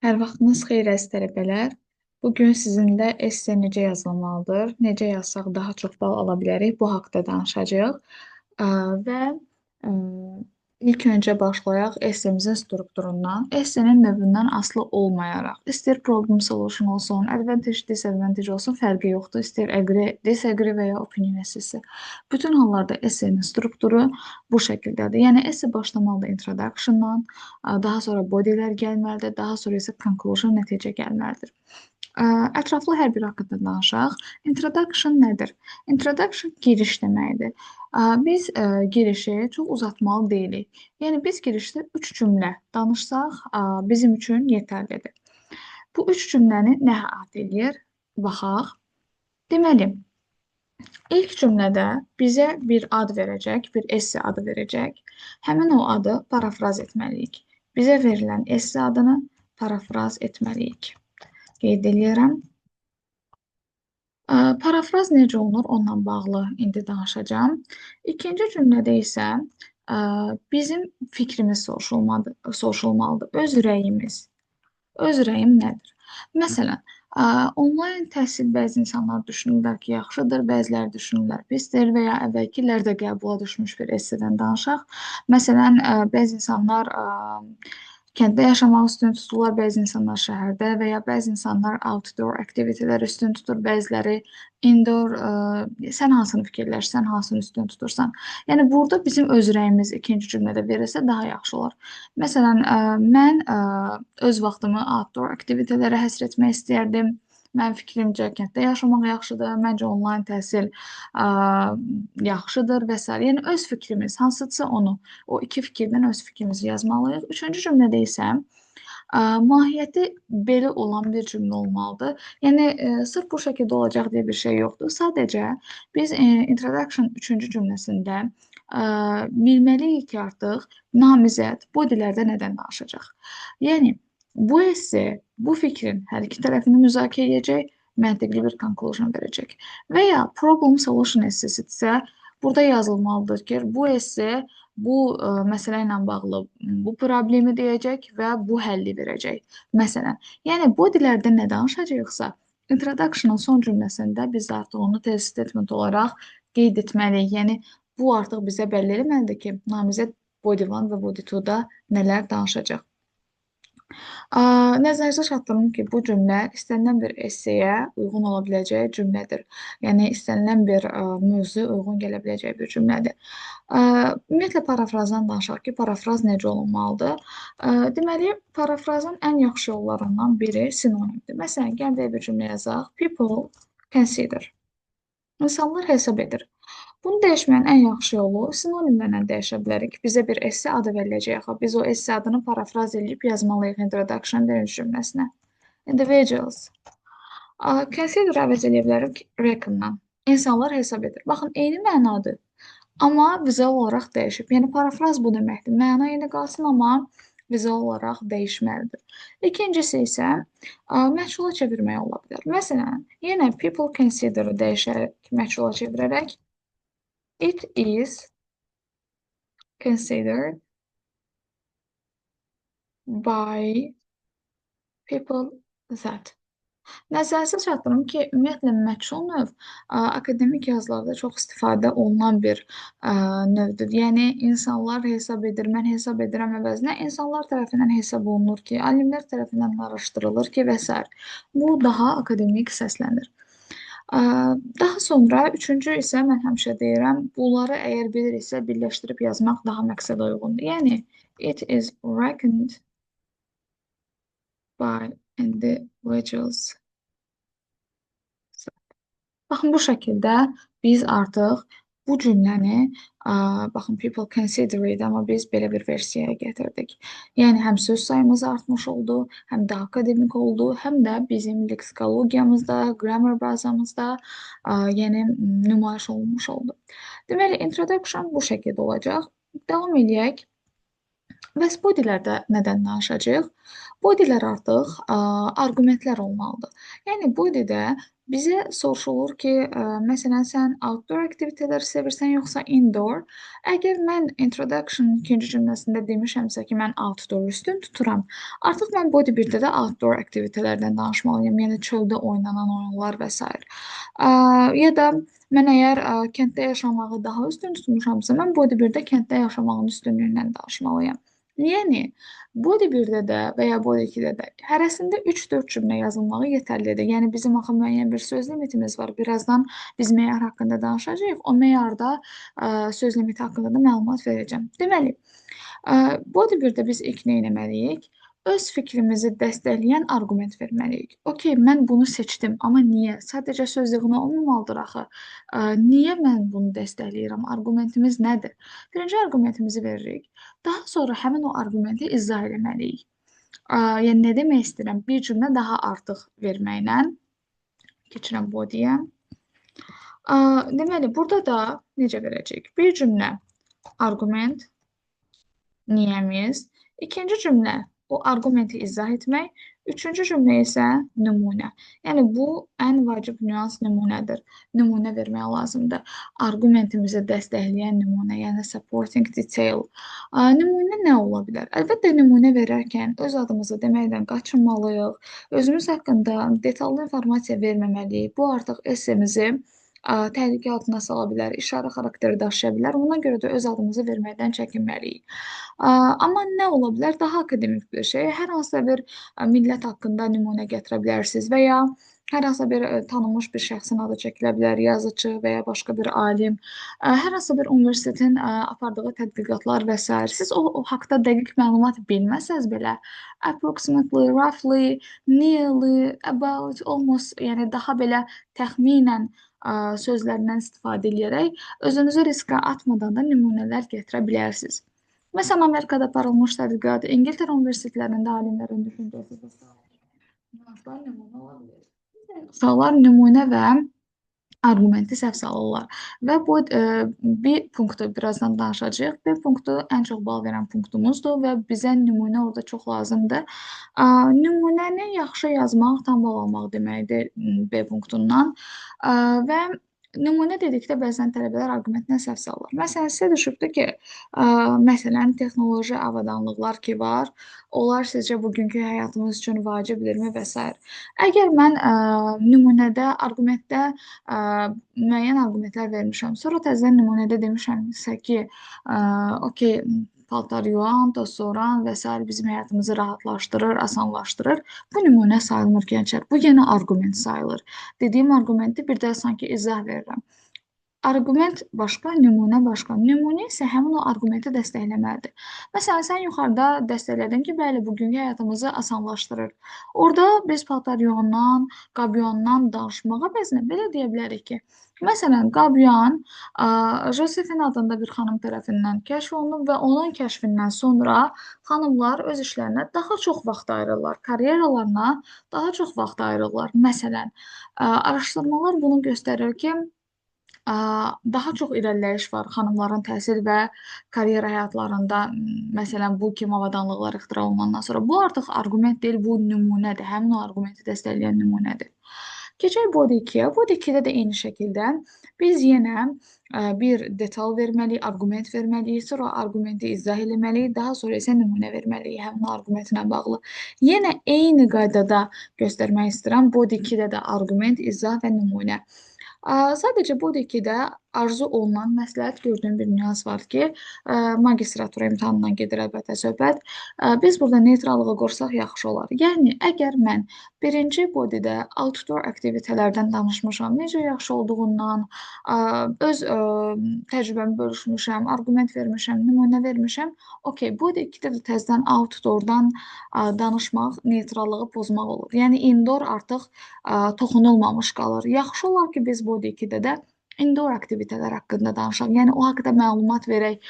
Hər vaxtınız xeyir əziz tələbələr. Bugün sizinlə esse necə yazılmalıdır, necə yazsaq daha çox bal ala bilərik, bu haqqda danışacağıq. Və ə, ilk öncə başlayaq essemizin strukturundan. Essenin növündən asılı olmayaraq, istər problem solution olsun, advantage, disadvantage olsun, fərqi yoxdur. İstər agree, disagree və ya opinion essesi. Bütün hallarda essenin strukturu bu şəkildədir. Yəni esse başlamalıdır introduction-dan, daha sonra bodylər gəlməlidir, daha sonra isə conclusion, nəticə gəlməlidir. Ətraflı hər bir haqqında danışaq. Introduction nədir? Introduction giriş deməkdir. Biz girişi çox uzatmalı deyilik. Yəni biz girişdə 3 cümlə danışsaq bizim üçün yetərlidir. Bu 3 cümləni nə əhatə edir? Baxaq. Deməli, ilk cümlədə bizə bir ad verəcək, bir esse adı verəcək. Həmin o adı parafraz etməliyik. Bizə verilən esse adını parafraz etməliyik. Qeyd edirəm. Parafraz necə olunur, onunla bağlı indi danışacağım. İkinci cümlədə isə bizim fikrimiz soruşulmalıdır. Öz ürəyimiz. Öz ürəyim nədir? Məsələn, onlayn təhsil bəzi insanlar düşünürlər ki, yaxşıdır, bəziləri düşünürlər pisdir və ya əvvəlki illərdə qəbula düşmüş bir essedən danışaq. Məsələn, bəzi insanlar kənddə yaşamaq üstün tuturlar, bəzi insanlar şəhərdə və ya bəzi insanlar outdoor aktivitelər üstün tutur, bəziləri indoor. Sən hansını fikirləşsən, hansını üstün tutursan. Yəni burada bizim öz ürəyimiz ikinci cümlədə verilsə daha yaxşı olar. Məsələn, mən öz vaxtımı outdoor aktivitelərə həsr etmək istəyərdim. Mənim fikrimcə kənddə yaşamaq yaxşıdır, məncə onlayn təhsil yaxşıdır və s. Yəni öz fikrimiz hansıdırsa onu, o iki fikirdən öz fikrimizi yazmalıyıq. Üçüncü cümlədə isə mahiyyəti belə olan bir cümlə olmalıdır. Yəni sırf bu şəkildə olacaq deyə bir şey yoxdur. Sadəcə biz introduction üçüncü cümləsində bilməliyik ki, artıq namizəd bu dillərdə nədən danışacaq. Yəni bu esse bu fikrin hər iki tərəfini müzakirə edəcək, məntiqli bir conclusion verəcək. Və ya problem solution essesidirsə, burada yazılmalıdır ki, bu esse bu məsələ ilə bağlı bu problemi deyəcək və bu həlli verəcək. Məsələn, yəni bu dillərdə nə danışacaqsa, introduction'ın son cümləsində biz artıq onu test statement olaraq qeyd etməliyik. Yəni bu artıq bizə bəlli etməlidir ki, namizəd body 1 və body 2-da nələr danışacaq. Nəzərinizə çatdırım ki, bu cümlə istənilən bir esseyə uyğun ola biləcəyi cümlədir. Yəni istənilən bir mövzuya uyğun gələ biləcəyi bir cümlədir. Ümumiyyətlə parafrazdan danışaq ki, parafraz necə olunmalıdır? Deməli, parafrazın ən yaxşı yollarından biri sinonimdir. Məsələn, gəl bir cümlə yazaq. People consider. İnsanlar hesab edir. Bunu dəyişməyin ən yaxşı yolu sinonimlərlə dəyişə bilərik. Bizə bir esse adı veriləcək. Axı biz o esse adını parafraz edib yazmalıyıq introduction birinci cümləsinə. Individuals. Consider əvəz edə bilərik reckon'dan. İnsanlar hesab edir. Baxın, eyni mənadır. Amma vizual olaraq dəyişib. Yəni parafraz bu deməkdir. Məna eyni qalsın, amma vizual olaraq dəyişməlidir. İkincisi isə məchula çevirmək ola bilər. Məsələn, yenə people consider dəyişərək məchula çevirərək it is considered by people that. Nəzərinizə çatdırım ki, ümumiyyətlə məchul növ akademik yazılarda çox istifadə olunan bir növdür. Yəni insanlar hesab edir, mən hesab edirəm əvəzinə insanlar tərəfindən hesab olunur ki, alimlər tərəfindən araşdırılır ki və s. Bu daha akademik səslənir. Daha sonra üçüncü isə mən həmişə deyirəm, bunları əgər biliriksə birləşdirib yazmaq daha məqsədə uyğundur. Yəni it is reckoned by individuals. Baxın, bu şəkildə biz artıq bu cümləni, baxın, people consider it, amma biz belə bir versiyaya gətirdik. Yəni, həm söz sayımız artmış oldu, həm də akademik oldu, həm də bizim leksikologiyamızda, grammar bazamızda yəni, nümayiş olunmuş oldu. Deməli, introduction bu şəkildə olacaq. Davam edək. Bəs bu dillərdə nədən danışacağıq? Bu dillər artıq arqumentlər olmalıdır. Yəni, bu dildə Bizə soruşulur ki, məsələn, sən outdoor aktivitetləri sevirsən yoxsa indoor? Əgər mən introduction ikinci cümləsində demişəmsə ki, mən outdoor üstün tuturam, artıq mən body 1-də də outdoor aktivitetlərdən danışmalıyam, yəni çöldə oynanan oyunlar və s. Ya da mən əgər kənddə yaşamağı daha üstün tutmuşamsa, mən body 1-də kənddə yaşamağın üstünlüyündən danışmalıyam. Yəni Body 1-də də və ya Body 2-də də hərəsində 3-4 cümlə yazılmağı yetərlidir. Yəni bizim axı müəyyən bir söz limitimiz var. Birazdan biz meyar haqqında danışacağıq. O meyarda söz limiti haqqında da məlumat verəcəm. Deməli, Body 1-də biz ilk nə etməliyik? Öz fikrimizi dəstəkləyən arqument verməliyik. Okey, mən bunu seçdim, amma niyə? Sadəcə söz yığını olmamalıdır axı. Niyə mən bunu dəstəkləyirəm? Arqumentimiz nədir? Birinci arqumentimizi veririk. Daha sonra həmin o arqumenti izah etməliyik. Yəni nə demək istəyirəm? Bir cümlə daha artıq verməklə keçirəm bodyyə. Deməli, burada da necə verəcəyik? Bir cümlə arqument, niyəmiz. İkinci cümlə o arqumenti izah etmək. Üçüncü cümlə isə nümunə. Yəni bu ən vacib nüans nümunədir. Nümunə vermək lazımdır. Arqumentimizi dəstəkləyən nümunə, yəni supporting detail. Nümunə nə ola bilər? Əlbəttə nümunə verərkən öz adımızı deməkdən qaçınmalıyıq. Özümüz haqqında detallı informasiya verməməliyik. Bu artıq essemizi təhlükə altına sala bilər, işarə xarakteri daşıya bilər. Ona görə də öz adımızı verməkdən çəkinməliyik. Amma nə ola bilər? Daha akademik bir şey. Hər hansısa bir millət haqqında nümunə gətirə bilərsiniz və ya hər hansısa bir tanınmış bir şəxsin adı çəkilə bilər, yazıcı və ya başqa bir alim, hər hansısa bir universitetin apardığı tədqiqatlar və s. Siz o haqqda dəqiq məlumat bilməsəz belə, approximately, roughly, nearly, about, almost, yəni daha belə təxminən sözlərindən istifadə edərək özünüzü riskə atmadan da nümunələr gətirə bilərsiniz. Məsələn, Amerikada aparılmış tədqiqat, İngiltərə universitetlərində alimlərin düşüncəsi və s. Nüanslar nümunə ola bilər. Uşaqlar nümunə və arqumenti səhv salırlar. Və bu bir punktu birazdan danışacağıq. Bir punktu ən çox bal verən punktumuzdur və bizə nümunə orada çox lazımdır. Nümunəni yaxşı yazmaq tam bal almaq deməkdir B punktundan. Və nümunə dedikdə bəzən tələbələr arqumentinə səhv salırlar. Məsələn, sizə düşübdür ki, məsələn, texnoloji avadanlıqlar ki var, onlar sizcə bugünkü həyatımız üçün vacibdirmi və s. Əgər mən nümunədə, arqumentdə müəyyən arqumentlər vermişəm, sonra təzədən nümunədə demişəmsə ki, okey, paltar yuyan, toz soran və s. bizim həyatımızı rahatlaşdırır, asanlaşdırır. Bu nümunə sayılmır gənclər. Bu yenə arqument sayılır. Dediyim arqumenti bir də sanki izah verirəm. Arqument başqa, nümunə başqa. Nümunə isə həmin o arqumenti dəstəkləməlidir. Məsələn, sən yuxarıda dəstəklədin ki, bəli, bugünkü həyatımızı asanlaşdırır. Orada biz paltar yuyandan, qab yuyandan danışmağa əvəzinə belə deyə bilərik ki, məsələn, qab yuyan Josephine adında bir xanım tərəfindən kəşf olunub və onun kəşfindən sonra xanımlar öz işlərinə daha çox vaxt ayırırlar, karyeralarına daha çox vaxt ayırırlar. Məsələn, araşdırmalar bunu göstərir ki, daha çox irəliləyiş var xanımların təhsil və karyera həyatlarında. Məsələn, bu kimi avadanlıqlar ixtira olunandan sonra. Bu artıq arqument deyil, bu nümunədir. Həmin o arqumenti dəstəkləyən nümunədir. Keçək body 2-yə. Body 2-də də eyni şəkildə biz yenə bir detal verməliyik, arqument verməliyik, sonra arqumenti izah etməliyik, daha sonra isə nümunə verməliyik həmin arqumentlə bağlı. Yenə eyni qaydada göstərmək istəyirəm. Body 2-də də arqument, izah və nümunə. Sadəcə body 2-də arzu olunan məsləhət gördüyüm bir nüans var ki, magistratura imtahanından gedir əlbəttə söhbət. Biz burada neytrallığı qorsaq yaxşı olar. Yəni, əgər mən birinci bodydə outdoor aktivitelərdən danışmışam, necə yaxşı olduğundan, öz təcrübəmi bölüşmüşəm, arqument vermişəm, nümunə vermişəm, okey, body 2-də də təzədən outdoordan danışmaq, neytrallığı pozmaq olur. Yəni, indoor artıq toxunulmamış qalır. Yaxşı olar ki, biz body 2-də də indoor aktivitelər haqqında danışaq. Yəni o haqqda məlumat verək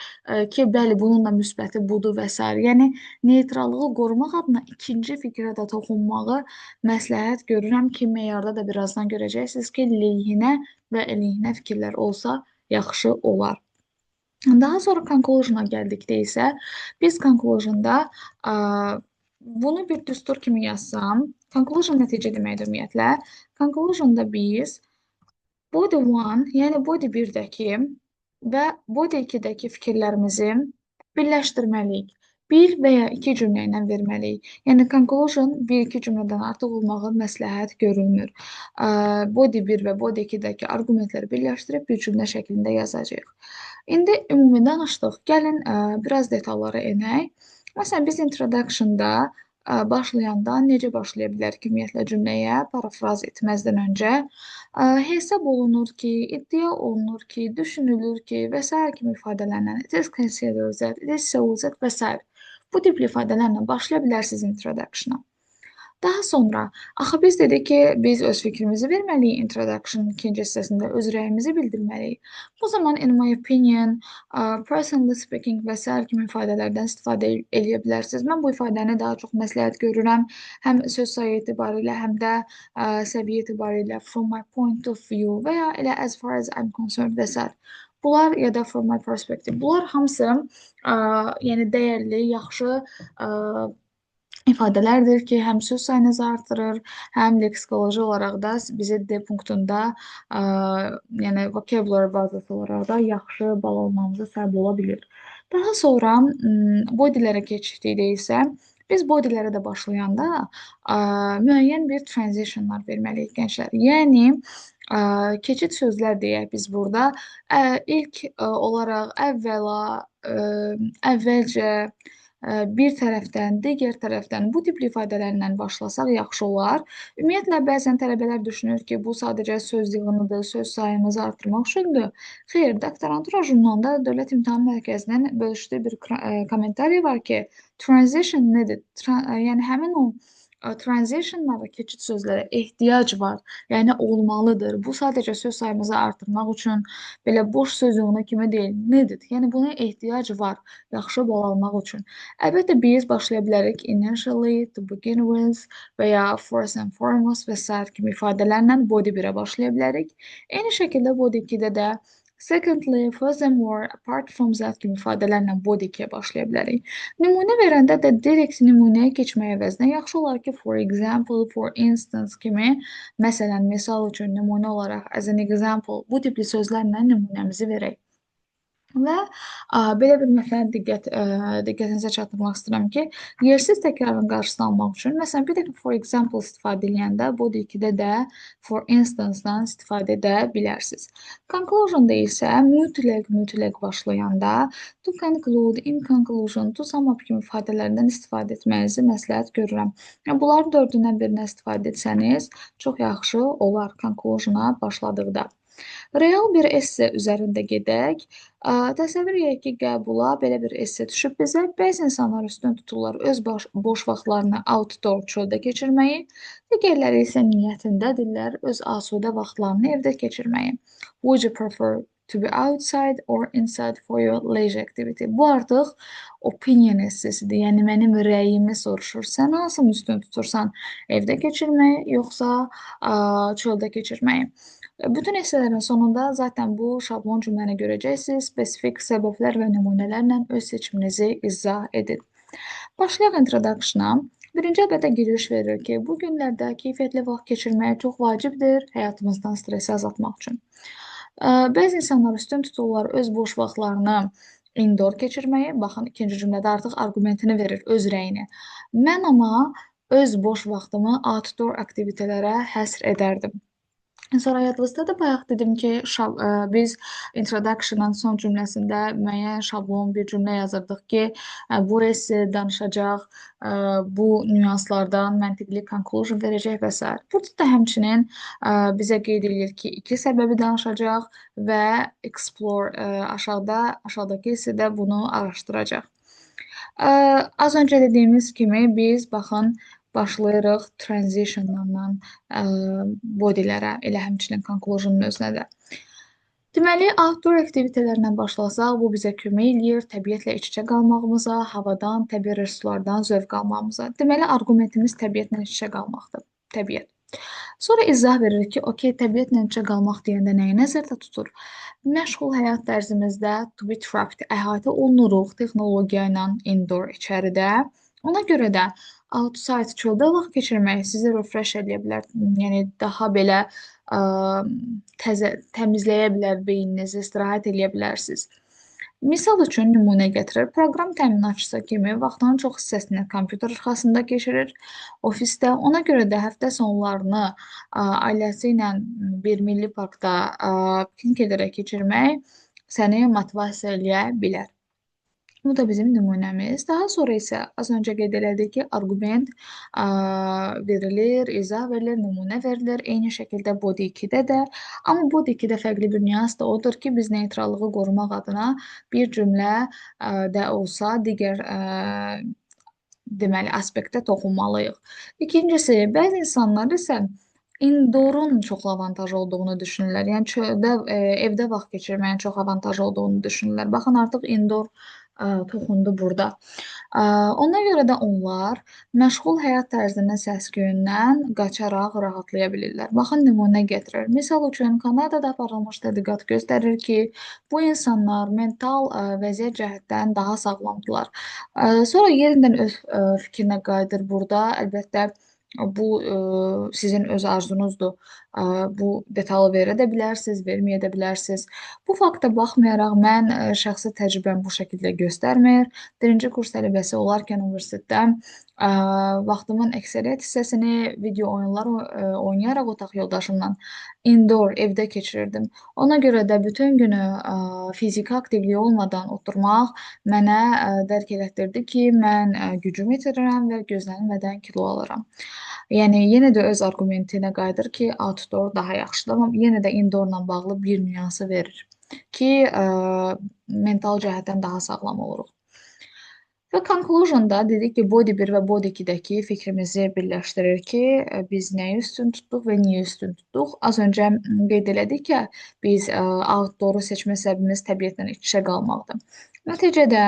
ki, bəli, bunun da müsbəti budur və s. Yəni neytrallığı qorumaq adına ikinci fikrə də toxunmağı məsləhət görürəm ki, meyarda da birazdan görəcəksiniz ki, leyhinə və əleyhinə fikirlər olsa yaxşı olar. Daha sonra conclusion'a gəldikdə isə biz conclusion'da Bunu bir düstur kimi yazsam, conclusion nəticə deməkdir ümumiyyətlə. Conclusionda biz body 1, yəni body 1-dəki və body 2-dəki fikirlərimizi birləşdirməliyik. Bir və ya iki cümlə ilə verməliyik. Yəni conclusion bir-iki cümlədən artıq olmağı məsləhət görülmür. Body 1 və body 2-dəki arqumentləri birləşdirib bir cümlə şəklində yazacağıq. İndi ümumi danışdıq. Gəlin biraz detallara enək. Məsələn, biz introduction-da başlayanda necə başlaya bilərik ümumiyyətlə cümləyə parafraz etməzdən öncə? Hesab olunur ki, iddia olunur ki, düşünülür ki və s. kimi ifadələrlə it is considered that, it is so that və s. Bu tipli ifadələrlə başlaya bilərsiniz introduction-a. Daha sonra, axı biz dedik ki, biz öz fikrimizi verməliyik introduction ikinci hissəsində, öz rəyimizi bildirməliyik. Bu zaman, in my opinion, personally speaking və s. kimi ifadələrdən istifadə edə bilərsiniz. Mən bu ifadəni daha çox məsləhət görürəm, həm söz sayı etibarilə, həm də səviyyə etibarilə from my point of view və ya elə as far as I'm concerned və s. Bunlar ya da from my perspective. Bunlar hamısı yəni dəyərli, yaxşı ifadələrdir ki, həm söz sayınızı artırır, həm leksikoloji olaraq da bizə D punktunda yəni vocabulary bazası olaraq da yaxşı bal almamıza səbəb ola bilir. Daha sonra bodylərə keçdikdə isə biz bodylərə də başlayanda müəyyən bir transitionlar verməliyik gənclər. Yəni keçid sözlər deyək biz burada. İlk olaraq əvvəla, əvvəlcə, bir tərəfdən, digər tərəfdən bu tipli ifadələrlə başlasaq yaxşı olar. Ümumiyyətlə, bəzən tələbələr düşünür ki, bu sadəcə söz yığınıdır, söz sayımızı artırmaq üçündür. Xeyr, doktorantura jurnalında Dövlət İmtahan Mərkəzinin bölüşdüyü bir kommentariya var ki, transition nədir? Yəni, həmin o transitionlara, keçid sözlərə ehtiyac var, yəni olmalıdır. Bu sadəcə söz sayımızı artırmaq üçün belə boş söz yığını kimi deyil. Nədir? Yəni buna ehtiyac var, yaxşı bal almaq üçün. Əlbəttə biz başlaya bilərik initially, to begin with və ya first and foremost və s. kimi ifadələrlə body 1-ə başlaya bilərik. Eyni şəkildə body 2-də də secondly, furthermore, apart from that kimi ifadələrlə body 2-yə başlaya bilərik. Nümunə verəndə də direkt nümunəyə keçməyə əvəzinə yaxşı olar ki, for example, for instance kimi, məsələn, misal üçün nümunə olaraq as an example bu tipli sözlərlə nümunəmizi verək. Və belə bir məsələ diqqətinizə çatdırmaq istəyirəm ki, yersiz təkrarın qarşısını almaq üçün, məsələn, bir dəfə for example istifadə edəndə, body 2-də də for instance-dan istifadə edə bilərsiniz. Conclusion-da isə mütləq başlayanda to conclude, in conclusion, to sum up kimi ifadələrdən istifadə etməyinizi məsləhət görürəm. Yəni, bunların dördündən birinə istifadə etsəniz, çox yaxşı olar conclusion-a başladıqda. Real bir esse üzərində gedək. Təsəvvür edək ki, qəbula belə bir esse düşüb bizə. Bəzi insanlar üstün tuturlar öz boş vaxtlarını outdoor çöldə keçirməyi, digərləri isə niyyətindədirlər öz asudə vaxtlarını evdə keçirməyi. Would you prefer to be outside or inside for your leisure activity? Bu artıq opinion essesidir. Yəni mənim rəyimi soruşur. Sən hansını üstün tutursan? Evdə keçirməyi yoxsa çöldə keçirməyi? Bütün essələrin sonunda zaten bu şablon cümləni görəcəksiniz. Spesifik səbəblər və nümunələrlə öz seçiminizi izah edin. Başlayaq introduction-a. Birinci ədədə giriş verir ki, bu günlərdə keyfiyyətli vaxt keçirmək çox vacibdir həyatımızdan stresi azaltmaq üçün. Bəzi insanlar üstün tuturlar öz boş vaxtlarını indoor keçirməyi. Baxın, ikinci cümlədə artıq argumentini verir, öz rəyini. Mən amma öz boş vaxtımı outdoor aktivitelərə həsr edərdim. Sonra yadınızda da bayaq dedim ki, biz introduction-ın son cümləsində müəyyən şablon bir cümlə yazırdıq ki, bu esse danışacaq, bu nüanslardan məntiqli conclusion verəcək və s. Burada da həmçinin bizə qeyd edir ki, iki səbəbi danışacaq və explore aşağıdakı hissədə bunu araşdıracaq. Az öncə dediyimiz kimi biz baxın başlayırıq transitionlarla bodylərə, elə həmçinin conclusionun özünə də. Deməli, outdoor aktivitelərlə başlasaq, bu bizə kömək eləyir təbiətlə iç-içə qalmağımıza, havadan, təbii resurslardan zövq almağımıza. Deməli, argumentimiz təbiətlə iç-içə qalmaqdır, təbiət. Sonra izah verir ki, okey, təbiətlə iç-içə qalmaq deyəndə nəyi nəzərdə tutur? Məşğul həyat tərzimizdə to be trapped, əhatə olunuruq texnologiya ilə indoor içəridə. Ona görə də outside çöldə vaxt keçirmək sizi refresh edə bilər. Yəni daha belə ə, təmizləyə bilər beyninizi, istirahət edə bilərsiniz. Misal üçün nümunə gətirir. Proqram təminatçısı kimi vaxtının çox hissəsini kompüter arxasında keçirir ofisdə. Ona görə də həftə sonlarını ailəsi ilə bir milli parkda piknik edərək keçirmək səni motivasiya eləyə bilər. Bu da bizim nümunəmiz. Daha sonra isə az öncə qeyd elədik ki, arqument verilir, izah verilir, nümunə verilir. Eyni şəkildə body 2-də də. Amma body 2-də fərqli bir nüans da odur ki, biz neytrallığı qorumaq adına bir cümlə də olsa digər deməli aspektə toxunmalıyıq. İkincisi, bəzi insanlar isə indoorun çox avantajlı olduğunu düşünürlər. Yəni çöldə, evdə vaxt keçirməyin çox avantajlı olduğunu düşünürlər. Baxın, artıq indoor toxundu burada. Ona görə də onlar məşğul həyat tərzinin səs-küyündən qaçaraq rahatlaya bilirlər. Baxın, nümunə gətirir. Misal üçün, Kanadada aparılmış tədqiqat göstərir ki, bu insanlar mental vəziyyət cəhətdən daha sağlamdılar. Sonra yerindən öz fikrinə qayıdır burada. Əlbəttə, bu sizin öz arzunuzdur. Bu detalı verə də bilərsiniz, verməyə də bilərsiniz. Bu fakta baxmayaraq mən şəxsi təcrübəm bu şəkildə göstərmir. Birinci kurs tələbəsi olarkən universitetdə vaxtımın əksəriyyət hissəsini video oyunlar oynayaraq otaq yoldaşımla indoor evdə keçirirdim. Ona görə də bütün günü fiziki aktivlik olmadan oturmaq mənə dərk elətdirdi ki, mən gücümü itirirəm və gözlənilmədən kilo alıram. Yəni yenə də öz arqumentinə qayıdır ki, outdoor daha yaxşıdır, amma yenə də indoorla bağlı bir nüansı verir ki, mental cəhətdən daha sağlam oluruq. Və conclusionda dedik ki, body 1 və body 2-dəki fikrimizi birləşdirir ki, biz nəyi üstün tutduq və niyə üstün tutduq. Az öncə qeyd elədik ki, biz outdooru seçmə səbəbimiz təbiətlə iç-içə qalmaqdır. Nəticədə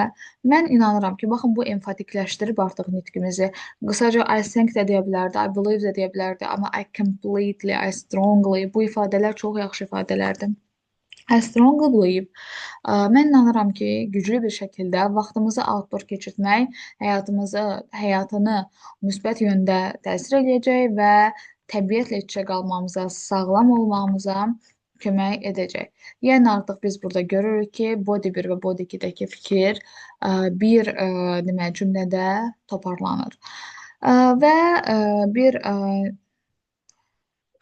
mən inanıram ki, baxın bu enfatikləşdirib artıq nitqimizi. Qısaca I think də deyə bilərdi, I believe də deyə bilərdi, amma I completely, I strongly bu ifadələr çox yaxşı ifadələrdir. I strongly believe. Mən inanıram ki, güclü bir şəkildə vaxtımızı outdoor keçirtmək həyatını müsbət yöndə təsir edəcək və təbiətlə iç-içə qalmamıza, sağlam olmağımıza kömək edəcək. Yəni artıq biz burada görürük ki, body 1 və body 2-dəki fikir bir demək cümlədə toparlanır. Və bir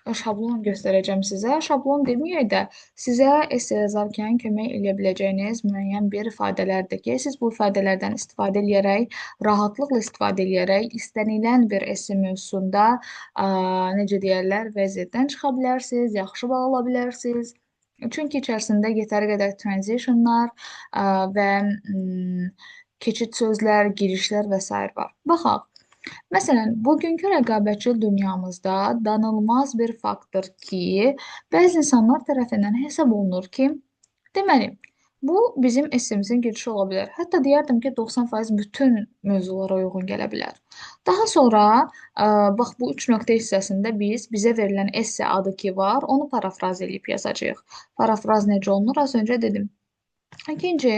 şablon göstərəcəm sizə. Şablon deməyək də, sizə esse yazarkən kömək edə biləcəyiniz müəyyən bir ifadələrdir ki, siz bu ifadələrdən istifadə edərək, rahatlıqla istifadə edərək, istənilən bir esse mövzusunda, necə deyərlər, vəziyyətdən çıxa bilərsiniz, yaxşı bal ala bilərsiniz. Çünki içərisində yetəri qədər transitionlar və keçid sözlər, girişlər və s. var. Baxaq. Məsələn, bugünkü rəqabətçi dünyamızda danılmaz bir faktdır ki, bəzi insanlar tərəfindən hesab olunur ki, deməli, bu bizim essemizin girişi ola bilər. Hətta deyərdim ki, 90% bütün mövzulara uyğun gələ bilər. Daha sonra, bax bu 3 nöqtə hissəsində biz bizə verilən esse adı ki var, onu parafraz edib yazacağıq. Parafraz necə olunur? Az öncə dedim. İkinci,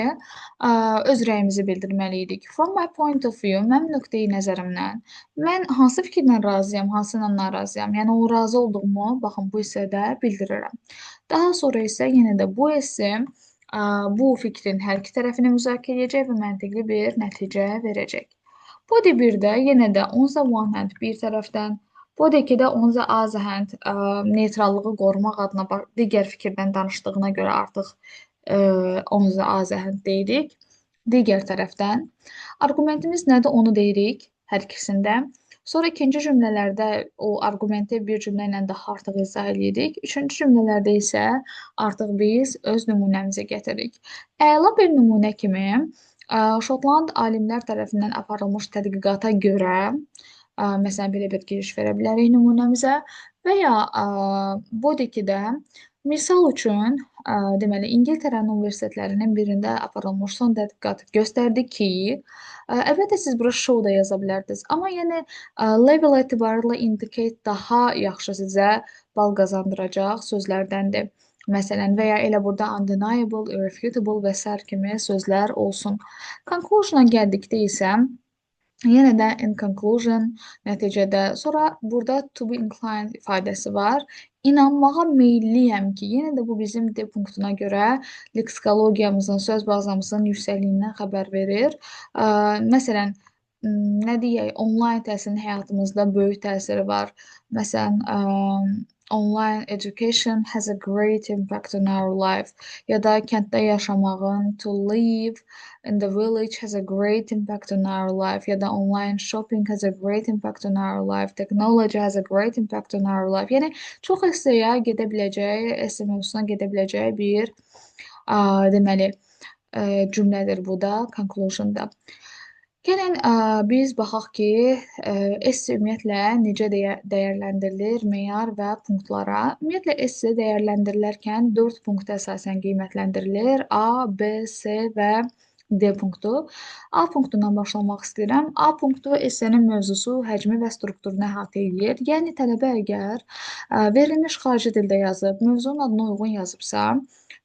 öz rəyimizi bildirməliydik. From my point of view, mənim nöqteyi nəzərimdən, mən hansı fikirlə razıyam, hansıyla narazıyam, yəni o razı olduğumu, baxın, bu hissədə bildirirəm. Daha sonra isə yenə də bu esse bu fikrin hər iki tərəfini müzakirə edəcək və məntiqli bir nəticə verəcək. Body 1-də yenə də on the one hand bir tərəfdən, Body 2-də on the other hand neytrallığı qorumaq adına digər fikirdən danışdığına görə artıq on the other hand deyirik. Digər tərəfdən arqumentimiz nədir onu deyirik hər ikisində. Sonra ikinci cümlələrdə o arqumenti bir cümlə ilə daha artıq izah edirik. Üçüncü cümlələrdə isə artıq biz öz nümunəmizi gətiririk. Əla bir nümunə kimi Şotland alimlər tərəfindən aparılmış tədqiqata görə məsələn belə bir giriş verə bilərik nümunəmizə və ya body 2-də misal üçün, deməli, İngiltərənin universitetlərinin birində aparılmış son tədqiqat göstərdi ki, əlbəttə siz bura show da yaza bilərdiniz, amma yəni level etibarıyla indicate daha yaxşı sizə bal qazandıracaq sözlərdəndir. Məsələn, və ya elə burada undeniable, irrefutable və s. kimi sözlər olsun. Conclusion'a gəldikdə isə Yenə də in conclusion, nəticədə. Sonra burada to be inclined ifadəsi var. İnanmağa meylliyəm ki, yenə də bu bizim D punktuna görə leksikologiyamızın, söz bazamızın yüksəkliyindən xəbər verir. Məsələn, nə deyək, onlayn təhsilin həyatımızda böyük təsiri var. Məsələn, online education has a great impact on our life. Ya da kənddə yaşamağın to live in the village has a great impact on our life. Ya da online shopping has a great impact on our life. Technology has a great impact on our life. Yəni çox esseyə gedə biləcəyi, esse mövzusuna gedə biləcəyi bir deməli cümlədir bu da conclusionda. Gəlin biz baxaq ki, esse ümumiyyətlə necə dəyərləndirilir, meyar və punktlara. Ümumiyyətlə esse dəyərləndirilərkən 4 punktə əsasən qiymətləndirilir. A, B, C və D punktu. A punktundan başlamaq istəyirəm. A punktu essenin mövzusu, həcmi və strukturunu əhatə edir. Yəni tələbə əgər verilmiş xarici dildə yazıb, mövzunun adına uyğun yazıbsa,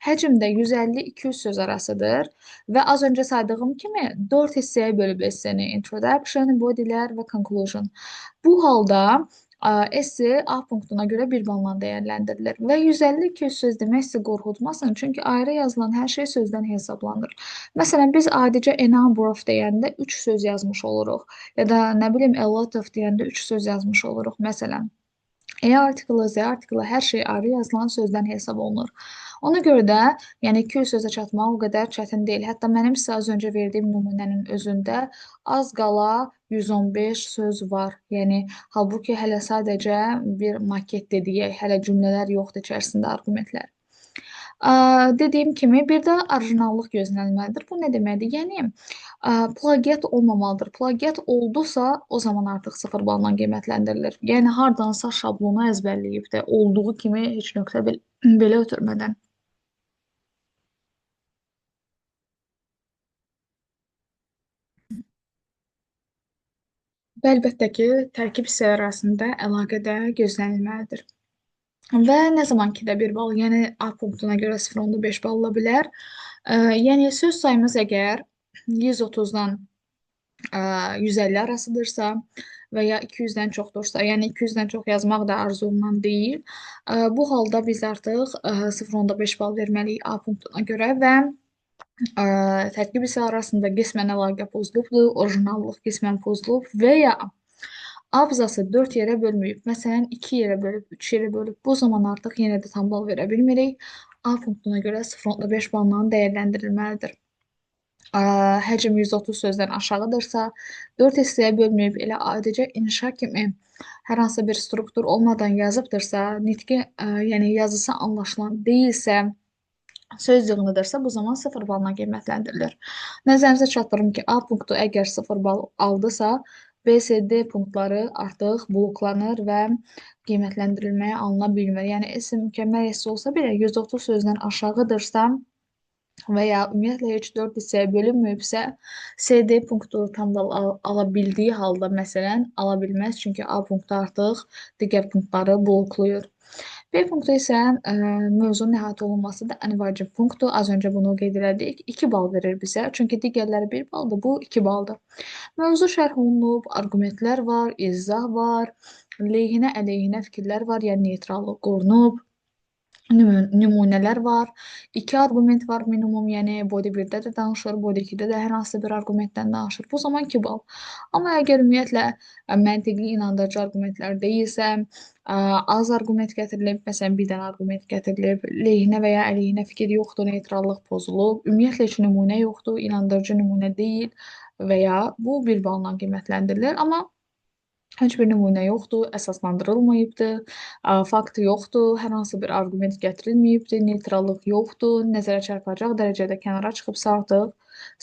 həcm də 150-200 söz arasıdır və az öncə saydığım kimi 4 hissəyə bölüb esseni: introduction, bodylər və conclusion. Bu halda esse A punktuna görə 1 balla dəyərləndirilir və 150-200 söz demək sizi qorxutmasın, çünki ayrı yazılan hər şey sözdən hesablanır. Məsələn, biz adicə a number of deyəndə 3 söz yazmış oluruq ya da nə bilim a lot of deyəndə 3 söz yazmış oluruq. Məsələn, E artiklı, Z artiklı hər şey ayrı yazılan sözdən hesab olunur. Ona görə də, yəni 200 sözə çatmaq o qədər çətin deyil. Hətta mənim sizə az öncə verdiyim nümunənin özündə az qala 115 söz var. Yəni halbuki hələ sadəcə bir maketdir deyək, hələ cümlələr yoxdur içərisində, arqumentlər. Dediyim kimi bir də orijinallıq gözlənilməlidir. Bu nə deməkdir? Yəni plagiat olmamalıdır. Plagiat oldusa, o zaman artıq 0 balla qiymətləndirilir. Yəni hardansa şablonu əzbərləyib də olduğu kimi heç nöqtə belə ötürmədən. Və əlbəttə ki, tərkib hissələri arasında əlaqə də gözlənilməlidir. Və nə zaman ki də 1 bal, yəni A punktuna görə 0,5 bal ola bilər. Yəni söz sayımız əgər 130-dan 150 arasıdırsa və ya 200-dən çoxdursa, yəni 200-dən çox yazmaq da arzu olunan deyil. Bu halda biz artıq 0,5 bal verməliyik A punktuna görə və tərkib hissə arasında qismən əlaqə pozulubdur, orijinallıq qismən pozulub və ya abzası 4 yerə bölməyib, məsələn 2 yerə bölüb, 3 yerə bölüb, bu zaman artıq yenə də tam bal verə bilmirik. A punktuna görə 0,5 balla dəyərləndirilməlidir. Həcm 130 sözdən aşağıdırsa, 4 hissəyə bölməyib elə adicə inşa kimi hər hansı bir struktur olmadan yazıbdırsa, nitqi, yəni yazısı anlaşılan deyilsə, söz yığınıdırsa, bu zaman 0 balla qiymətləndirilir. Nəzərinizə çatdırım ki, A punktu əgər 0 bal aldısa, B, C, D punktları artıq bloklanır və qiymətləndirilməyə alına bilmir. Yəni, esse mükəmməl esse olsa belə 130 sözdən aşağıdırsa və ya ümumiyyətlə heç 4 hissəyə bölünməyibsə, CD punktu tam da ala bildiyi halda, məsələn, ala bilməz, çünki A punktu artıq digər punktları bloklayır. B punktu isə mövzunun əhatə olunması da ən vacib punktdur. Az öncə bunu qeyd elədik. 2 bal verir bizə, çünki digərləri 1 baldır, bu 2 baldır. Mövzu şərh olunub, arqumentlər var, izah var, lehinə, əleyhinə fikirlər var, yəni neytrallıq qorunub. Nümunələr var. 2 arqument var minimum, yəni body 1-də də danışır, body 2-də də hər hansı bir arqumentdən danışır. Bu zaman 2 bal. Amma əgər ümumiyyətlə məntiqli inandırıcı arqumentlər deyilsə, az arqument gətirilib, məsələn, bir dənə arqument gətirilib, lehinə və ya əleyhinə fikir yoxdur, neytrallıq pozulub, ümumiyyətlə heç nümunə yoxdur, inandırıcı nümunə deyil və ya bu 1 balla qiymətləndirilir. Amma heç bir nümunə yoxdur, əsaslandırılmayıbdır, fakt yoxdur, hər hansı bir arqument gətirilməyibdir, neytrallıq yoxdur, nəzərə çarpacaq dərəcədə kənara çıxıbsa artıq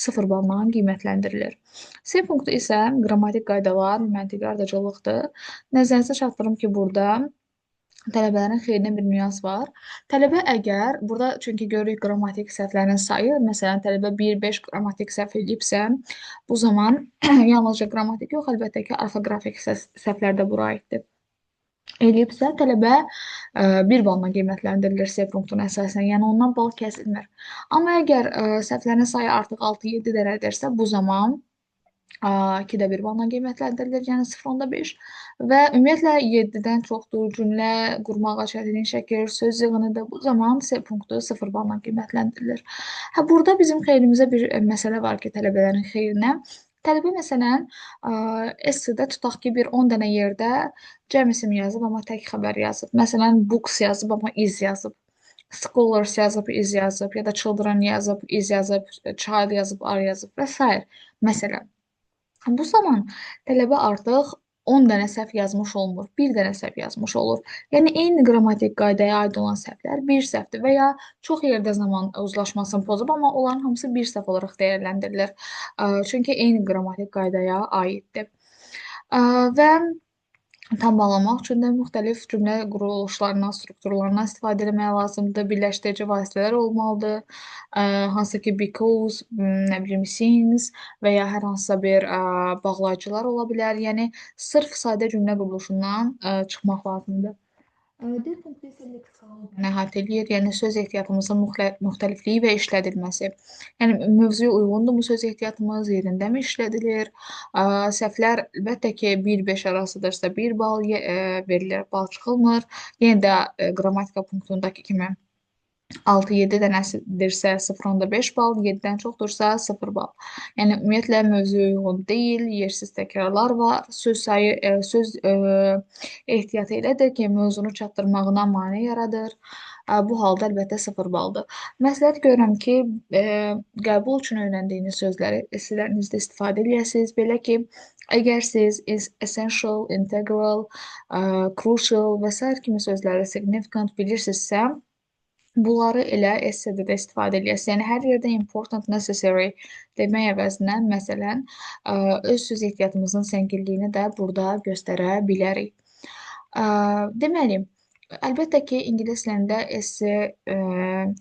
0 balla qiymətləndirilir. C punktu isə qrammatik qaydalar, məntiqi ardıcıllıqdır. Nəzərinizə çatdırım ki, burada tələbələrin xeyrinə bir nüans var. Tələbə əgər, burada çünki görürük qrammatik səhvlərin sayı, məsələn, tələbə 1-5 qrammatik səhv edibsə, bu zaman yalnızca qrammatik yox, əlbəttə ki, orfoqrafik səhvlər də bura aiddir. Eləyibsə, tələbə 1 balla qiymətləndirilir C punktuna əsasən, yəni ondan bal kəsilmir. Amma əgər səhvlərin sayı artıq 6-7 dərəcədirsə, bu zaman 2-də 1 balla qiymətləndirilir, yəni 0,5 və ümumiyyətlə 7-dən çoxdur, cümlə qurmağa çətinlik çəkir, söz yığını da bu zaman S punktu 0 balla qiymətləndirilir. Hə, burada bizim xeyrimizə bir məsələ var ki, tələbələrin xeyrinə. Tələbə məsələn, essedə tutaq ki, bir 10 dənə yerdə cəm isim yazıb, amma tək xəbər yazıb. Məsələn, books yazıb, amma is yazıb. Scholars yazıb, is yazıb, ya da children yazıb, is yazıb, child yazıb, are yazıb və s. Məsələn. Bu zaman tələbə artıq 10 dənə səhv yazmış olmur, bir dənə səhv yazmış olur. Yəni eyni qrammatik qaydaya aid olan səhvlər bir səhvdir və ya çox yerdə zaman uzlaşmasını pozub, amma onların hamısı bir səhv olaraq dəyərləndirilir. Çünki eyni qrammatik qaydaya aiddir. Və tam bağlamaq üçün də müxtəlif cümlə quruluşlarından, strukturlarından istifadə etmək lazımdır. Birləşdirici vasitələr olmalıdır. Hansı ki, because, nə bilim, since və ya hər hansısa bir bağlayıcılar ola bilər. Yəni, sırf sadə cümlə quruluşundan çıxmaq lazımdır. Dil punktu isə leksikologiyanı əhatə eləyir, yəni söz ehtiyatımızın müxtəlifliyi və işlədilməsi. Yəni mövzuya uyğundur bu söz ehtiyatımız, yerindəmi işlədilir? Səhvlər əlbəttə ki, 1-5 arasıdırsa 1 bal verilir, bal çıxılmır. Yenə də qrammatika punktundakı kimi 6-7 dənəsidirsə 0,5 bal, 7-dən çoxdursa 0 bal. Yəni ümumiyyətlə mövzuya uyğun deyil, yersiz təkrarlar var, söz ehtiyatı elədir ki, mövzunu çatdırmağına mane yaradır. Bu halda əlbəttə 0 baldır. Məsləhət görürəm ki, qəbul üçün öyrəndiyiniz sözləri esələrinizdə istifadə edəsiniz. Belə ki, əgər siz essential, integral, crucial və s. kimi sözləri significant bilirsinizsə, bunları elə essedə də istifadə edəsiniz. Yəni hər yerdə important, necessary demək əvəzinə, məsələn, öz söz ehtiyatımızın səngilliyini də burada göstərə bilərik. Deməli, əlbəttə ki, ingilis dilində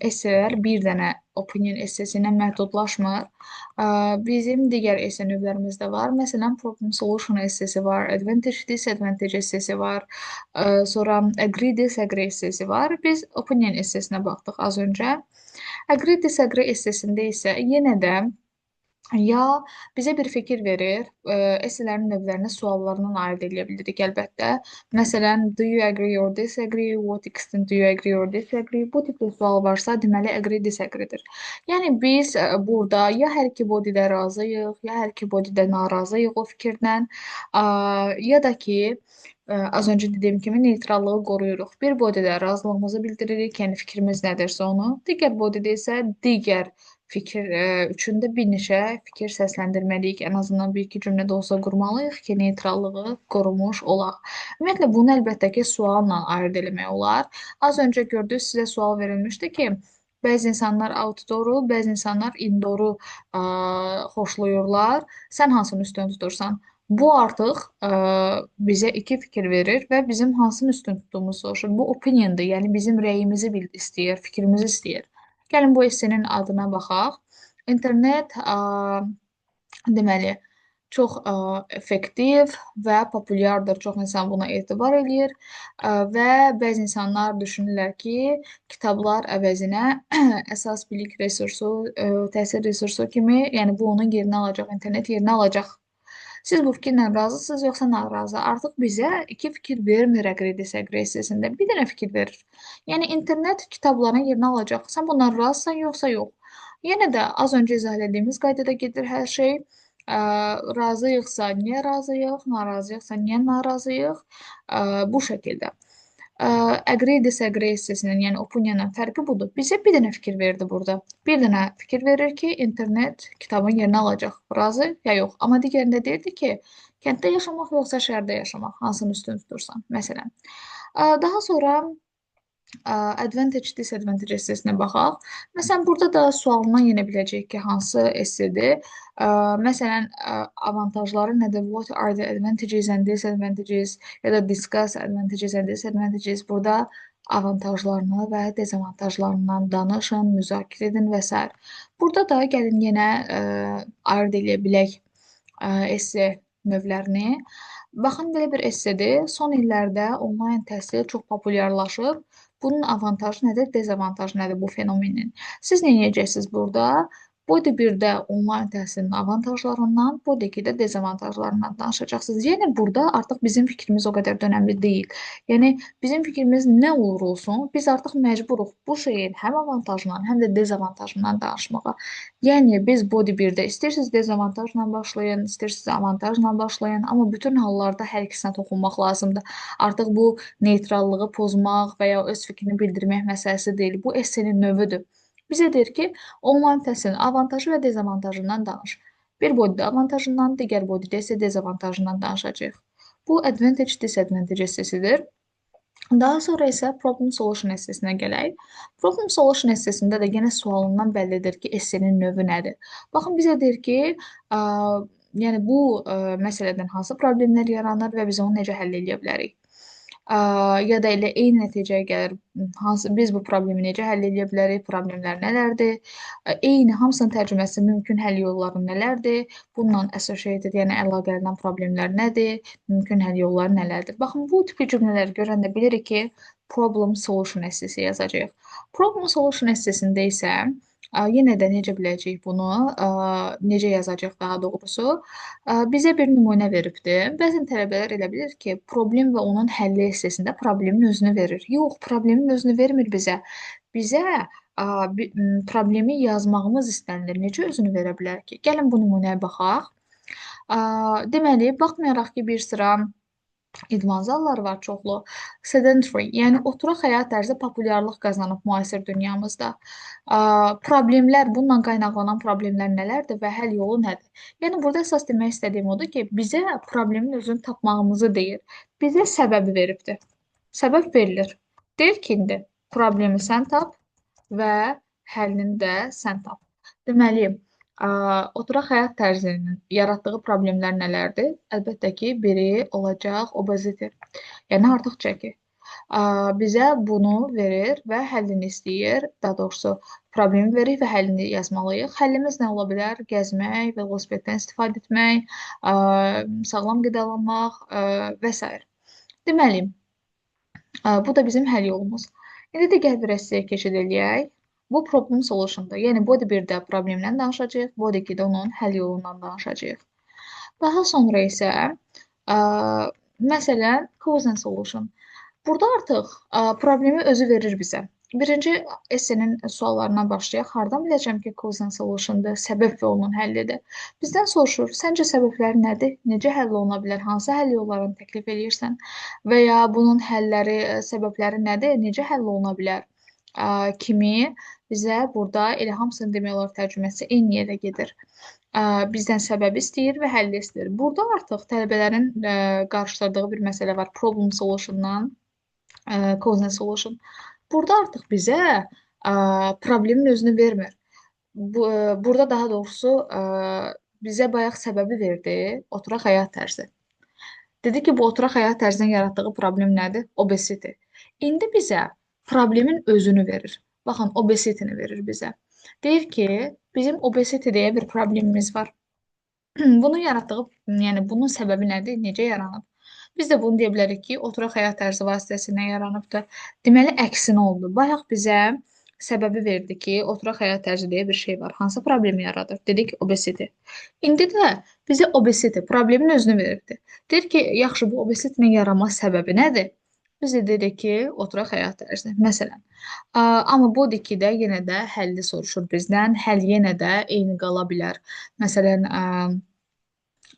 esselər bir dənə opinion essesi ilə məhdudlaşmır. Bizim digər esse növlərimiz də var. Məsələn, problem solution essesi var, advantage disadvantage essesi var, sonra agree disagree essesi var. Biz opinion essesinə baxdıq az öncə. Agree disagree essesində isə yenə də ya bizə bir fikir verir, essələrin növlərini suallarından ayırd edə bilirik əlbəttə. Məsələn, do you agree or disagree? What extent do you agree or disagree? Bu tipli sual varsa, deməli agree disagree'dir. Yəni biz burada ya hər iki bodydə razıyıq, ya hər iki bodydə narazıyıq o fikirdən, ya da ki, az öncə dediyim kimi neytrallığı qoruyuruq. Bir bodydə razılığımızı bildiririk, yəni fikrimiz nədirsə onu. Digər bodydə isə digər fikir üçün də bir neçə fikir səsləndirməliyik. Ən azından bir-iki cümlədə olsa qurmalıyıq ki, neytrallığı qorumuş olaq. Ümumiyyətlə, bunu əlbəttə ki, sualla ayırd eləmək olar. Az öncə gördünüz, sizə sual verilmişdi ki, bəzi insanlar outdooru, bəzi insanlar indooru xoşlayırlar. Sən hansını üstün tutursan? Bu artıq bizə iki fikir verir və bizim hansını üstün tutduğumuzu soruşur. Bu opiniondur, yəni bizim rəyimizi istəyir, fikrimizi istəyir. Gəlin bu essenin adına baxaq. İnternet deməli çox effektiv və populyardır. Çox insan buna etibar edir və bəzi insanlar düşünürlər ki, kitablar əvəzinə əsas bilik resursu, təhsil resursu kimi, yəni bu onun yerini alacaq, internet yerini alacaq. Siz bu fikirlə razısınız yoxsa narazı? Artıq bizə iki fikir vermir agree-disagree hissəsində. Bir dənə fikir verir. Yəni internet kitabların yerini alacaq. Sən bundan razısan yoxsa yox? Yenə də az öncə izah etdiyimiz qaydada gedir hər şey. Razıyıqsa niyə razıyıq, narazıyıqsa niyə narazıyıq? Bu şəkildə. Agree-disagree hissəsinin, yəni opinionun fərqi budur. Bizə bir dənə fikir verdi burada. Bir dənə fikir verir ki, internet kitabın yerini alacaq. Razı ya yox. Amma digərində deyirdi ki, kənddə yaşamaq yoxsa şəhərdə yaşamaq, hansını üstün tutursan, məsələn. Daha sonra advantage, disadvantage essesinə baxaq. Məsələn, burada da sualından yenə biləcəyik ki, hansı essedir. Məsələn, avantajları nədir? What are the advantages and disadvantages? Ya da discuss advantages and disadvantages. Burada avantajlarını və dezavantajlarından danışın, müzakirə edin və s. Burada da gəlin yenə ayırd edə bilək esse növlərini. Baxın, belə bir essedir. Son illərdə onlayn təhsil çox populyarlaşıb. Bunun avantajı nədir, dezavantajı nədir bu fenomenin? Siz nə edəcəksiniz burada? Body 1-də onlayn təhsilin avantajlarından, Body 2-də dezavantajlarından danışacaqsınız. Yəni burada artıq bizim fikrimiz o qədər də önəmli deyil. Yəni bizim fikrimiz nə olur olsun, biz artıq məcburuq bu şeyin həm avantajından, həm də dezavantajından danışmağa. Yəni biz Body 1-də istəyirsiniz dezavantajla başlayın, istəyirsiniz avantajla başlayın, amma bütün hallarda hər ikisinə toxunmaq lazımdır. Artıq bu neytrallığı pozmaq və ya öz fikrini bildirmək məsələsi deyil. Bu essenin növüdür. Bizə deyir ki, onlayn təhsilin avantajı və dezavantajından danış. Bir bodydə avantajından, digər bodydə isə dezavantajından danışacağıq. Bu advantage disadvantage essesidir. Daha sonra isə problem solution essesinə gələk. Problem solution essesində də yenə sualından bəllidir ki, essenin növü nədir? Baxın, bizə deyir ki, ə, yəni bu məsələdən hansı problemlər yaranır və biz onu necə həll edə bilərik? Ya da elə eyni nəticəyə gəlir. Biz bu problemi necə həll edə bilərik? Problemlər nələrdir? Eyni hamısının tərcüməsi mümkün həll yolları nələrdir? Bununla associated, yəni əlaqələnən problemlər nədir? Mümkün həll yolları nələrdir? Baxın, bu tipli cümlələri görəndə bilirik ki, problem solution essesi yazacağıq. Problem solution essesində isə yenə də necə biləcəyik bunu, necə yazacaq daha doğrusu, bizə bir nümunə veribdir. Bəzən tələbələr elə bilir ki, problem və onun həlli hissəsində problemin özünü verir. Yox, problemin özünü vermir bizə. Bizə problemi yazmağımız istənilir. Necə özünü verə bilər ki? Gəlin bu nümunəyə baxaq. Deməli, baxmayaraq ki, bir sıra İdman zalları var çoxlu. Sedentary, yəni oturaq həyat tərzi populyarlıq qazanıb müasir dünyamızda. Problemlər, bununla qaynaqlanan problemlər nələrdir və həll yolu nədir? Yəni burada əsas demək istədiyim odur ki, bizə problemin özünü tapmağımızı deyir. Bizə səbəbi veribdir. Səbəb verilir. Deyir ki, indi problemi sən tap və həllini də sən tap. Deməli, oturaq həyat tərzinin yaratdığı problemlər nələrdir? Əlbəttə ki, biri olacaq obezity. Yəni artıq çəki. Bizə bunu verir və həllini istəyir. Daha doğrusu problemi verir və həllini yazmalıyıq. Həllimiz nə ola bilər? Gəzmək, velosipeddən istifadə etmək, sağlam qidalanmaq və s. Deməli, bu da bizim həll yolumuz. İndi digər bir hissəyə keçid eləyək. Bu problem solution'dur. Yəni body 1-də problemdən danışacağıq, body 2-də onun həll yolundan danışacağıq. Daha sonra isə məsələn cause and solution. Burada artıq problemi özü verir bizə. Birinci essenin suallarından başlayaq. Hardan biləcəm ki, cause and solution'dır, səbəb və onun həllidir? Bizdən soruşur, səncə səbəbləri nədir? Necə həll oluna bilər? Hansı həll yollarını təklif edirsən? Və ya bunun həlləri, səbəbləri nədir? Necə həll oluna bilər? Kimi bizə burada elə hamısını demək olar tərcüməsi eyni yerə gedir. Bizdən səbəb istəyir və həlli istəyir. Burada artıq tələbələrin qarşıladığı bir məsələ var. Problem solution'dan cause and solution. Burada artıq bizə problemin özünü vermir. Burada daha doğrusu bizə bayaq səbəbi verdi, oturaq həyat tərzi. Dedi ki, bu oturaq həyat tərzinin yaratdığı problem nədir? Obesity. İndi bizə problemin özünü verir. Baxın, obesity-ni verir bizə. Deyir ki, bizim obesity deyə bir problemimiz var. Bunun yaratdığı, yəni bunun səbəbi nədir? Necə yaranıb? Biz də bunu deyə bilərik ki, oturaq həyat tərzi vasitəsilə yaranıbdır. Deməli, əksinə oldu. Bayaq bizə səbəbi verdi ki, oturaq həyat tərzi deyə bir şey var. Hansı problemi yaradır? Dedik obesity. İndi də bizə obesity problemin özünü veribdir. Deyir ki, yaxşı, bu obesity-nin yaranma səbəbi nədir? Biz də dedik ki, oturaq həyat tərzi. Məsələn, amma bu ikidə yenə də həlli soruşur bizdən. Həll yenə də eyni qala bilər. Məsələn,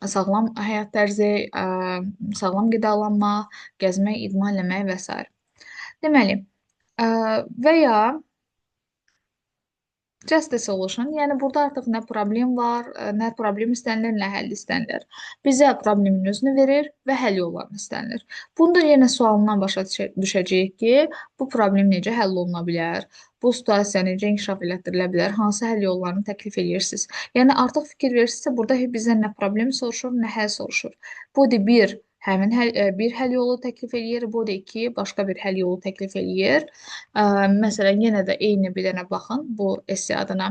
sağlam həyat tərzi, sağlam qidalanma, gəzmək, idman eləmək və s. Deməli, və ya just a solution, yəni burada artıq nə problem var, nə problem istənilir, nə həll istənilir. Bizə problemin özünü verir və həll yollarını istənilir. Bunda yenə sualından başa düşəcəyik ki, bu problem necə həll oluna bilər, bu situasiya necə inkişaf elətdirilə bilər, hansı həll yollarını təklif edirsiniz. Yəni artıq fikir verirsinizsə, burada bizdən nə problem soruşur, nə həll soruşur. Body 1 həmin bir həll yolu təklif eləyir, body 2 başqa bir həll yolu təklif eləyir. Məsələn, yenə də eyni bir dənə baxın bu esse adına.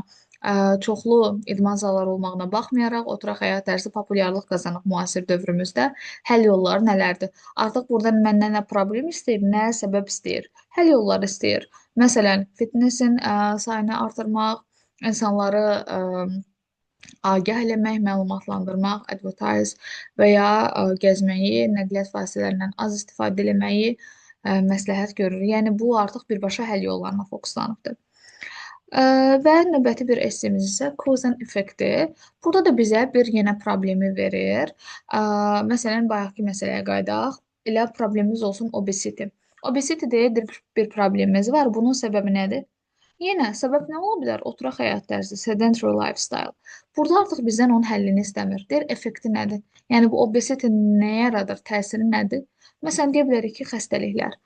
Çoxlu idman zalları olmağına baxmayaraq, oturaq həyat tərzi populyarlıq qazanıb müasir dövrümüzdə. Həll yolları nələrdir? Artıq burada məndən nə problem istəyir, nə səbəb istəyir? Həll yolları istəyir. Məsələn, fitnessin sayını artırmaq, insanları agah eləmək, məlumatlandırmaq, advertise və ya gəzməyi, nəqliyyat vasitələrindən az istifadə eləməyi məsləhət görür. Yəni bu artıq birbaşa həll yollarına fokuslanıbdır. Ə, Və növbəti bir essemiz isə cause and effect-dir. Burada da bizə bir yenə problemi verir. Məsələn, bayaqki məsələyə qayıdaq. Elə problemimiz olsun obesity. Obesity deyə bir problemimiz var. Bunun səbəbi nədir? Yenə səbəb nə ola bilər? Oturaq həyat tərzi, sedentary lifestyle. Burada artıq bizdən onun həllini istəmir. Deyir, effekti nədir? Yəni bu obesity nəyə yaradır? Təsiri nədir? Məsələn, deyə bilərik ki, xəstəliklər.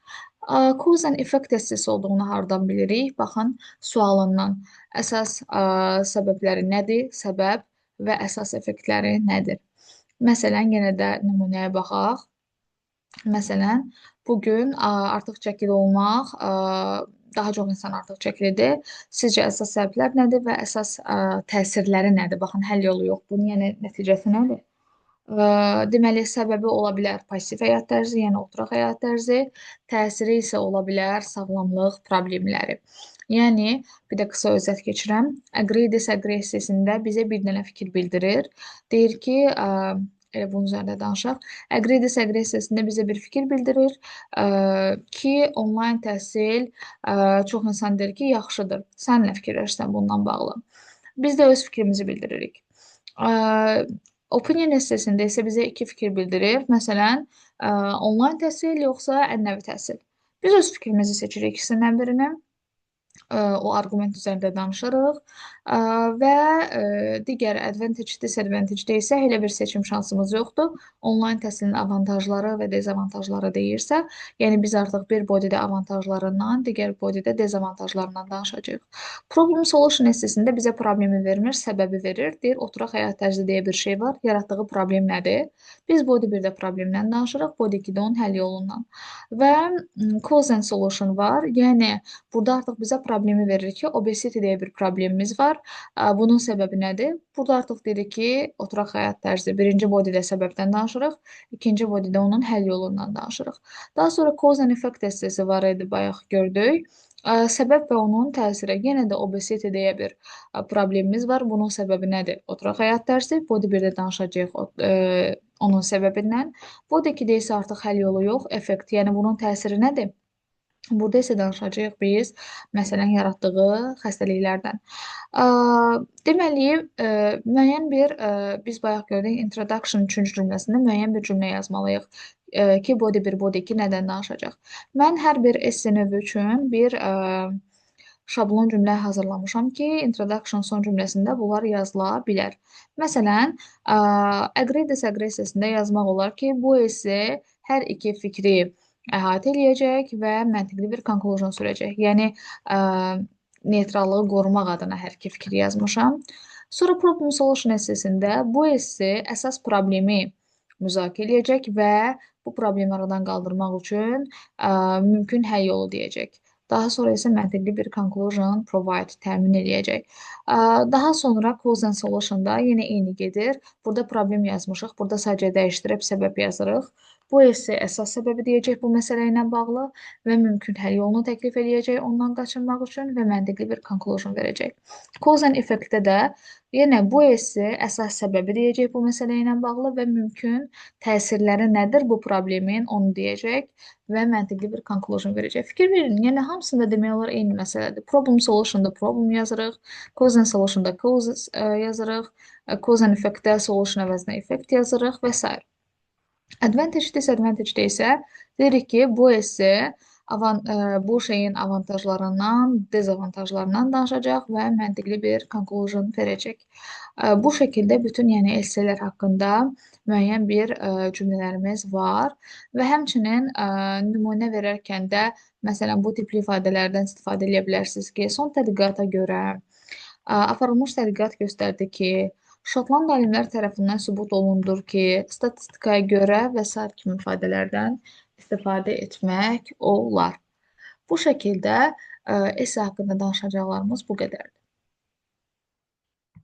Cause and effect testisi olduğunu hardan bilirik? Baxın, sualından. Əsas səbəbləri nədir? Səbəb və əsas effektləri nədir? Məsələn, yenə də nümunəyə baxaq. Məsələn, bugün artıq çəkili olmaq, daha çox insan artıq çəkilidir. Sizcə əsas səbəblər nədir və əsas təsirləri nədir? Baxın, həll yolu yox. Bunun yəni nəticəsi nədir? Deməli, səbəbi ola bilər passiv həyat tərzi, yəni oturaq həyat tərzi, təsiri isə ola bilər sağlamlıq problemləri. Yəni, bir də qısa özət keçirəm. Agree disagree hissəsində bizə bir dənə fikir bildirir. Deyir ki, elə bunun üzərində danışaq. Agree disagree hissəsində bizə bir fikir bildirir ki, onlayn təhsil çox insan deyir ki, yaxşıdır. Sən nə fikirləşsən bundan bağlı? Biz də öz fikrimizi bildiririk. Opinion hissəsində isə bizə iki fikir bildirir. Məsələn, onlayn təhsil yoxsa ənənəvi təhsil. Biz öz fikrimizi seçirik ikisindən birini. O arqument üzərində danışırıq və digər advantage, disadvantage-də isə elə bir seçim şansımız yoxdur. Onlayn təhsilin avantajları və dezavantajları deyirsə, yəni biz artıq bir bodydə avantajlarından, digər bodydə dezavantajlarından danışacağıq. Problem solution hissəsində bizə problemi vermir, səbəbi verir. Deyir, oturaq həyat tərzi deyə bir şey var. Yaratdığı problem nədir? Biz body 1-də problemdən danışırıq, body 2-də onun həll yolundan. Və cause and solution var. Yəni burada artıq bizə problemi verir ki, obesity deyə bir problemimiz var. Bunun səbəbi nədir? Burada artıq dedik ki, oturaq həyat tərzi. Birinci bodydə səbəbdən danışırıq, ikinci bodydə onun həll yolundan danışırıq. Daha sonra cause and effect hissəsi var idi, bayaq gördük. Səbəb və onun təsiri. Yenə də obesity deyə bir problemimiz var. Bunun səbəbi nədir? Oturaq həyat tərzi. Body 1-də danışacağıq onun səbəbindən. Body 2-də isə artıq həll yolu yox, effekt. Yəni bunun təsiri nədir? Burada isə danışacağıq biz, məsələn, yaratdığı xəstəliklərdən. Deməli, müəyyən bir, biz bayaq gördük, introduction 3-cü cümləsində müəyyən bir cümlə yazmalıyıq ki, body 1, body 2 nədən danışacaq. Mən hər bir esse növü üçün bir şablon cümlə hazırlamışam ki, introduction son cümləsində bunlar yazıla bilər. Məsələn, agree disagree hissəsində yazmaq olar ki, bu esse hər iki fikri əhatə eləyəcək və məntiqli bir conclusion sürəcək. Yəni, neytrallığı qorumaq adına hər iki fikri yazmışam. Sonra problem solution hissəsində bu esse əsas problemi müzakirə eləyəcək və bu problemi aradan qaldırmaq üçün mümkün həll yolu deyəcək. Daha sonra isə məntiqli bir conclusion provide təmin eləyəcək. Daha sonra cause and solution-da yenə eyni gedir. Burada problem yazmışıq. Burada sadəcə dəyişdirib səbəb yazırıq. Bu esse əsas səbəbi deyəcək bu məsələ ilə bağlı və mümkün həll yolunu təklif eləyəcək ondan qaçınmaq üçün və məntiqli bir conclusion verəcək. Cause and effect-də də yenə bu esse əsas səbəbi deyəcək bu məsələ ilə bağlı və mümkün təsirləri nədir bu problemin onu deyəcək və məntiqli bir conclusion verəcək. Fikir verin, yəni hamısında demək olar eyni məsələdir. Problem solution-da problem yazırıq, cause and solution-da cause yazırıq, cause and effect-də solution əvəzinə effect yazırıq və s. Advantage, disadvantage-də isə deyirik ki, bu esse bu şeyin avantajlarından, dezavantajlarından danışacaq və məntiqli bir conclusion verəcək. Bu şəkildə bütün yəni esselər haqqında müəyyən bir cümlələrimiz var və həmçinin nümunə verərkən də məsələn bu tipli ifadələrdən istifadə edə bilərsiniz ki, son tədqiqata görə aparılmış tədqiqat göstərdi ki, Şotland alimlər tərəfindən sübut olundur ki, statistikaya görə və sair kimi ifadələrdən istifadə etmək olar. Bu şəkildə esse haqqında danışacaqlarımız bu qədərdir.